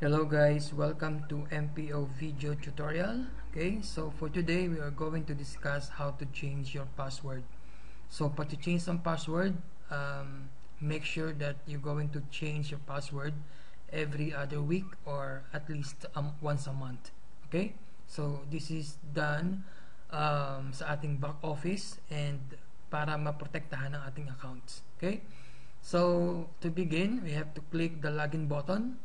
Hello guys, welcome to MPO video tutorial. Okay, so for today we are going to discuss how to change your password. So to change some password, make sure that you're going to change your password every other week or at least once a month. Okay, so this is done sa ating back office and para maprotektahan ang ating accounts. Okay, so to begin, we have to click the login button.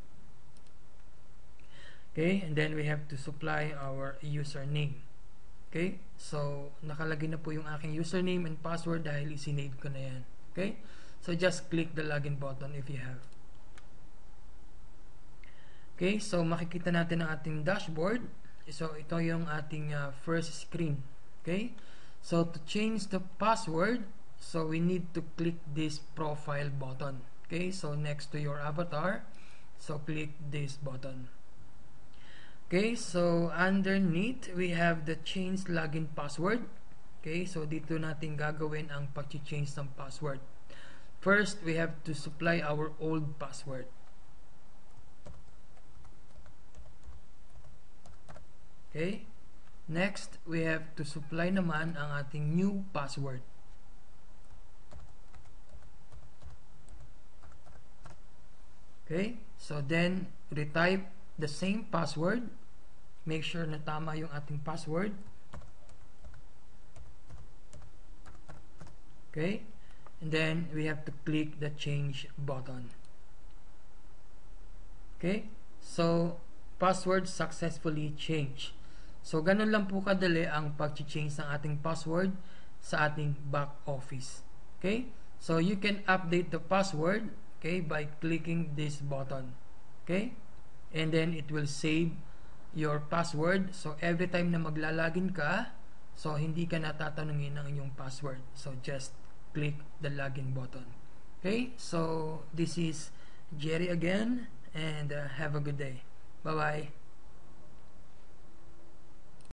Okay, and then we have to supply our username. Okay, so nakalagay na po yung aking username and password dahil isinave ko na yan. Okay, so just click the login button if you have. Okay, so makikita natin ang ating dashboard. So ito yung ating first screen. Okay, so to change the password, so we need to click this profile button. Okay, so next to your avatar, so click this button. Okay, so underneath we have the change login password. Okay, so dito natin gagawin ang pag-change ng password. First, we have to supply our old password. Okay, next we have to supply naman ang ating new password. Okay, so then retype the same password. Make sure na tama yung ating password. Okay, and then we have to click the change button. Okay, so password successfully changed. So ganun lang po kadali ang pag-change ng ating password sa ating back office. Okay, so you can update the password, okay, by clicking this button. Okay, and then it will save your password. So every time na maglalagin ka, so hindi ka natatanungin ng inyong password. So just click the login button. Okay, so this is Jerry again, and have a good day. Bye bye.